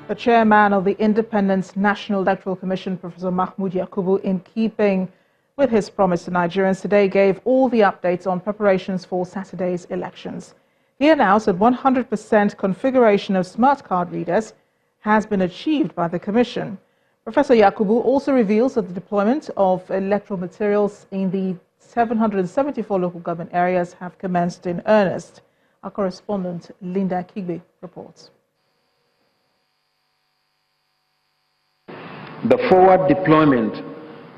The chairman of the Independent National Electoral Commission, Professor Mahmood Yakubu, in keeping with his promise to Nigerians today, gave all the updates on preparations for Saturday's elections. He announced that 100% configuration of smart card readers has been achieved by the Commission. Professor Yakubu also reveals that the deployment of electoral materials in the 774 local government areas have commenced in earnest. Our correspondent Linda Kigbe reports. The forward deployment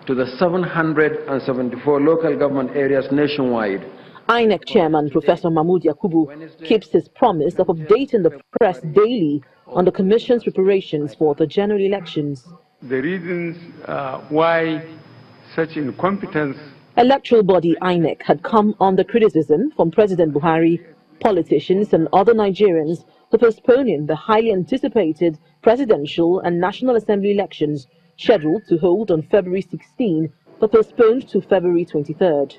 to the 774 local government areas nationwide. INEC Chairman Professor Mahmood Yakubu keeps his promise of updating the press daily on the Commission's preparations for the general elections. The reasons why such incompetence. Electoral body INEC had come under criticism from President Buhari, politicians and other Nigerians for postponing the highly anticipated presidential and National Assembly elections scheduled to hold on February 16 but postponed to February 23rd.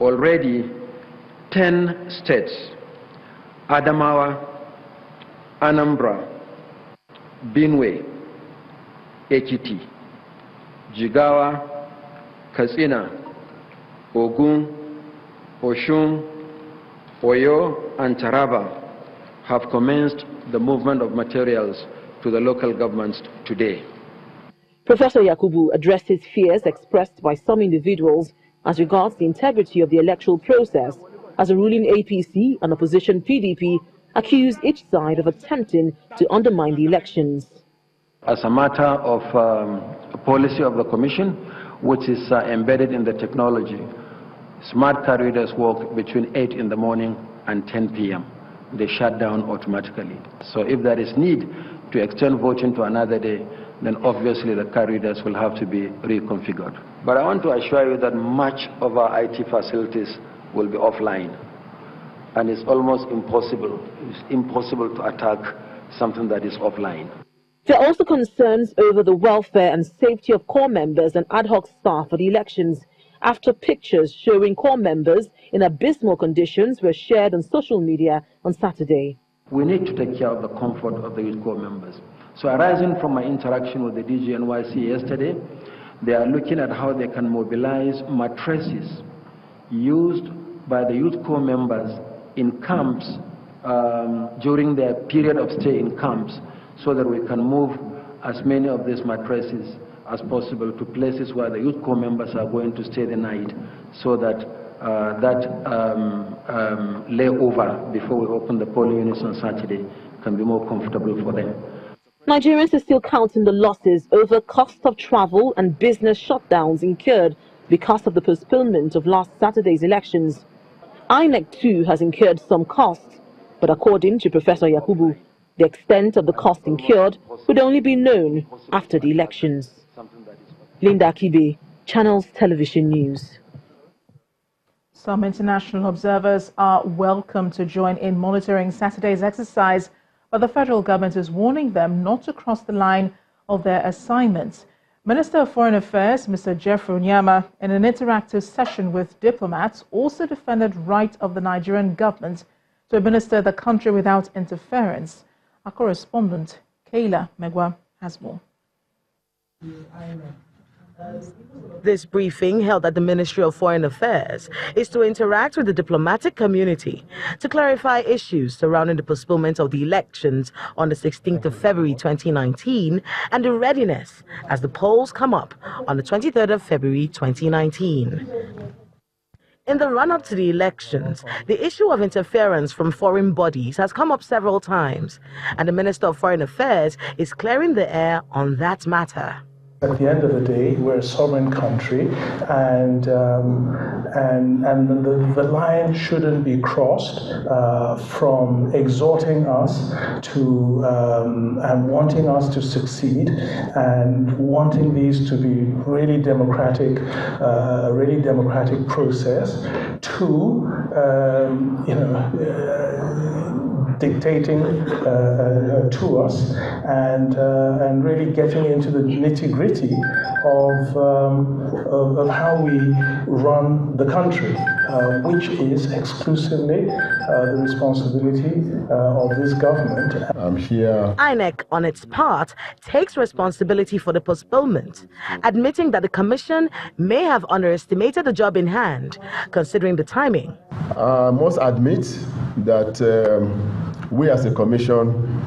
Already 10 states, Adamawa, Anambra, Benue, Ekiti, Jigawa, Katsina, Ogun, Oshun, Oyo and Taraba have commenced the movement of materials to the local governments today. Professor Yakubu addressed his fears expressed by some individuals as regards the integrity of the electoral process, as the ruling APC and opposition PDP accuse each side of attempting to undermine the elections. As a matter of a policy of the Commission, which is embedded in the technology, smart card readers work between 8 in the morning and 10 p.m. They shut down automatically. So if there is need to extend voting to another day, then obviously the card readers will have to be reconfigured. But I want to assure you that much of our IT facilities will be offline. And it's almost impossible. It's impossible to attack something that is offline. There are also concerns over the welfare and safety of corps members and ad hoc staff for the elections, after pictures showing corps members in abysmal conditions were shared on social media on Saturday. We need to take care of the comfort of the youth corps members. So arising from my interaction with the DGNYC yesterday, they are looking at how they can mobilize mattresses used by the youth corps members in camps during their period of stay in camps, so that we can move as many of these mattresses as possible to places where the youth corps members are going to stay the night, so that layover before we open the polling units on Saturday can be more comfortable for them. Nigerians are still counting the losses over cost of travel and business shutdowns incurred because of the postponement of last Saturday's elections. INEC too has incurred some costs, but according to Professor Yakubu, the extent of the cost incurred would only be known after the elections. Linda Kibe, Channels Television News. Some international observers are welcome to join in monitoring Saturday's exercise, but the federal government is warning them not to cross the line of their assignments. Minister of Foreign Affairs, Mr. Jeffrey Onyema, in an interactive session with diplomats, also defended right of the Nigerian government to administer the country without interference. Our correspondent, Kayla Megwa, has more. This briefing held at the Ministry of Foreign Affairs is to interact with the diplomatic community to clarify issues surrounding the postponement of the elections on the 16th of February 2019 and the readiness as the polls come up on the 23rd of February 2019. In the run-up to the elections, the issue of interference from foreign bodies has come up several times, and the Minister of Foreign Affairs is clearing the air on that matter. At the end of the day, we're a sovereign country, and the line shouldn't be crossed from exhorting us to and wanting us to succeed, and wanting these to be really democratic process, to dictating to us and really getting into the nitty-gritty of how we run the country, which is exclusively the responsibility of this government. I'm here. INEC, on its part, takes responsibility for the postponement, admitting that the Commission may have underestimated the job in hand, considering the timing. I must admit that we as a Commission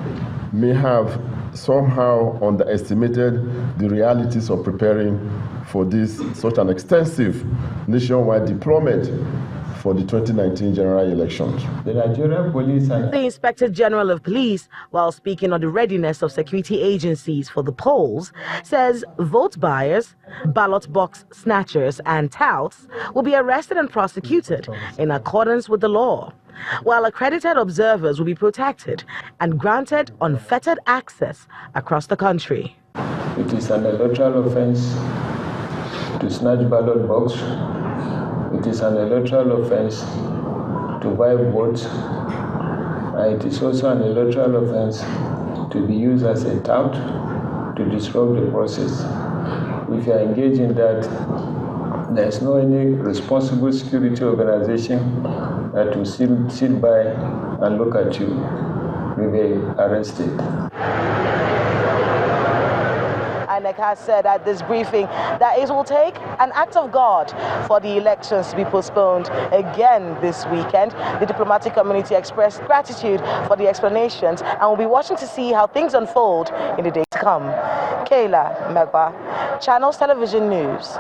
may have somehow underestimated the realities of preparing for such an extensive nationwide deployment for the 2019 general elections. The Nigerian police and The Inspector General of Police, while speaking on the readiness of security agencies for the polls, says vote buyers, ballot box snatchers and touts will be arrested and prosecuted in accordance with the law, while accredited observers will be protected and granted unfettered access across the country. it is an electoral offense to snatch ballot box. It is an electoral offense to buy votes. It is also an electoral offense to be used as a tout to disrupt the process. If you are engaged in that, there is no any responsible security organization that will sit by and look at you. You will be arrested. INEC has said at this briefing that it will take an act of God for the elections to be postponed again this weekend. The diplomatic community expressed gratitude for the explanations and will be watching to see how things unfold in the days to come. Kayla Megba, Channels Television News.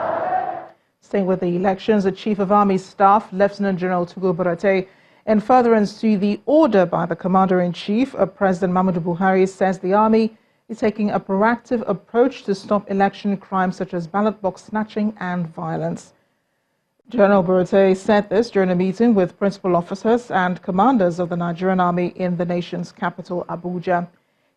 Staying with the elections, the Chief of Army Staff, Lieutenant General Tukur Buratai, in furtherance to the order by the Commander-in-Chief, President Muhammadu Buhari, says the Army is taking a proactive approach to stop election crimes such as ballot box snatching and violence. General Buratai said this during a meeting with principal officers and commanders of the Nigerian Army in the nation's capital, Abuja.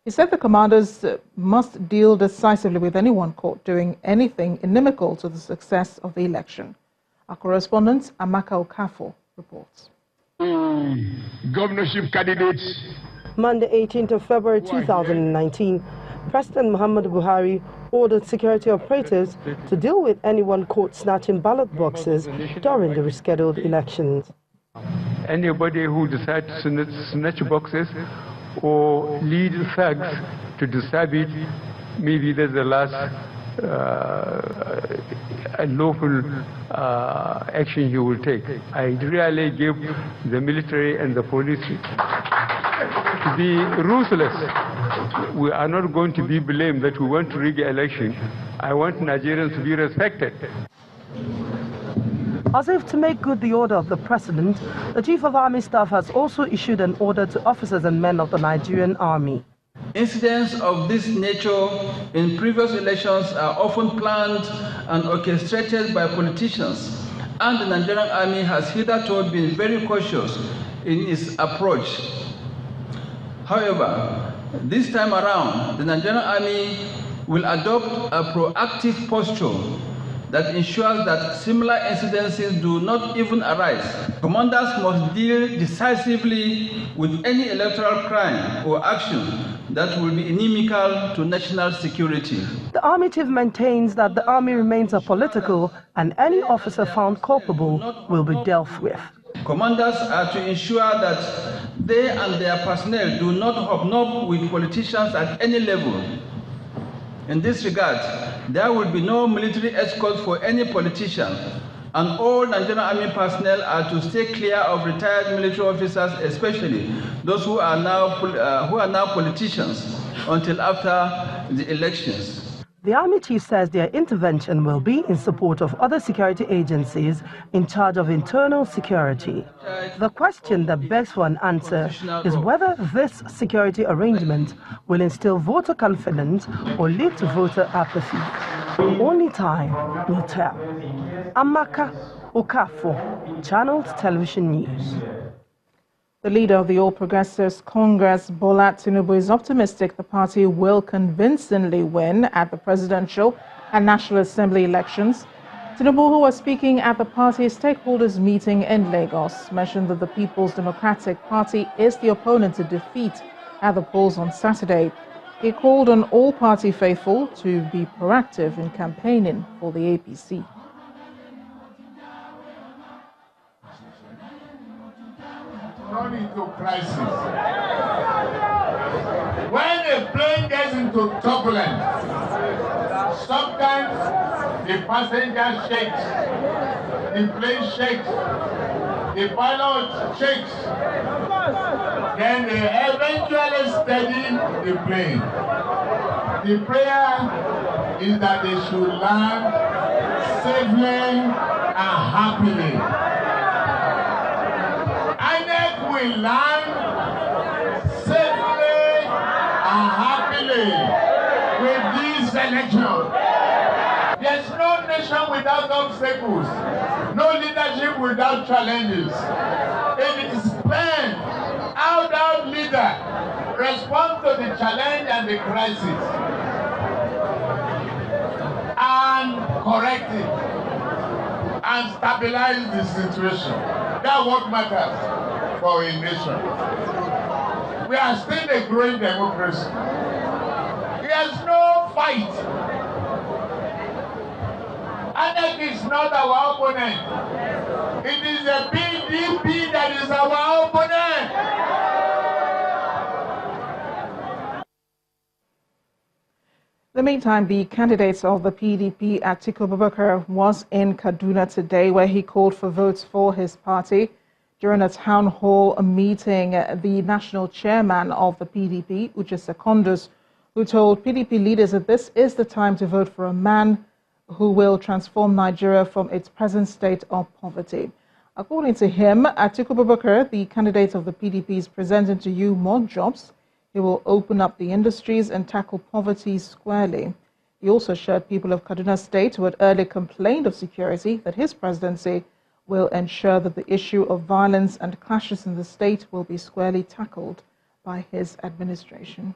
He said the commanders must deal decisively with anyone caught doing anything inimical to the success of the election. Our correspondent, Amaka Okafor, reports. Governorship candidates. Monday, 18th of February 2019, President Muhammadu Buhari ordered security operatives to deal with anyone caught snatching ballot boxes during the rescheduled elections. Anybody who decides to snatch boxes or lead thugs to disturb it, maybe that's the last lawful action he will take. I really give the military and the police to be ruthless. We are not going to be blamed that we want to rig the election. I want Nigerians to be respected. As if to make good the order of the President, the Chief of Army Staff has also issued an order to officers and men of the Nigerian Army. Incidents of this nature in previous elections are often planned and orchestrated by politicians, and the Nigerian Army has hitherto been very cautious in its approach. However, this time around, the Nigerian Army will adopt a proactive posture that ensures that similar incidences do not even arise. Commanders must deal decisively with any electoral crime or action that will be inimical to national security. The Army Chief maintains that the Army remains apolitical and any officer found culpable will be dealt with. Commanders are to ensure that they and their personnel do not hobnob with politicians at any level. In this regard, there will be no military escort for any politician, and all Nigerian Army personnel are to stay clear of retired military officers, especially those who are now politicians, until after the elections. The Army Chief says their intervention will be in support of other security agencies in charge of internal security. The question that begs for an answer is whether this security arrangement will instill voter confidence or lead to voter apathy. Only time will tell. Amaka Okafor, Channels Television News. The leader of the All Progressives Congress, Bola Tinubu, is optimistic the party will convincingly win at the presidential and National Assembly elections. Tinubu, who was speaking at the party's stakeholders meeting in Lagos, mentioned that the People's Democratic Party is the opponent to defeat at the polls on Saturday. He called on all party faithful to be proactive in campaigning for the APC. Run into crisis. When a plane gets into turbulence, sometimes the passenger shakes, the plane shakes, the pilot shakes, then they eventually steady the plane. The prayer is that they should land safely and happily. INEC will land safely and happily with this election. There's no nation without obstacles, no leadership without challenges. It is when our leader responds to the challenge and the crisis and correct it and stabilize the situation. That's what matters for a nation. We are still a growing democracy. There's no fight. INEC is not our opponent. It is the PDP that is our opponent. In the meantime, the candidates of the PDP, Atiku Abubakar, was in Kaduna today, where he called for votes for his party. During a town hall meeting, the national chairman of the PDP, Uche Secondus, who told PDP leaders that this is the time to vote for a man who will transform Nigeria from its present state of poverty. According to him, Atiku Abubakar, the candidate of the PDP, is presenting to you more jobs. He will open up the industries and tackle poverty squarely. He also assured people of Kaduna State, who had earlier complained of security, that his presidency will ensure that the issue of violence and clashes in the state will be squarely tackled by his administration.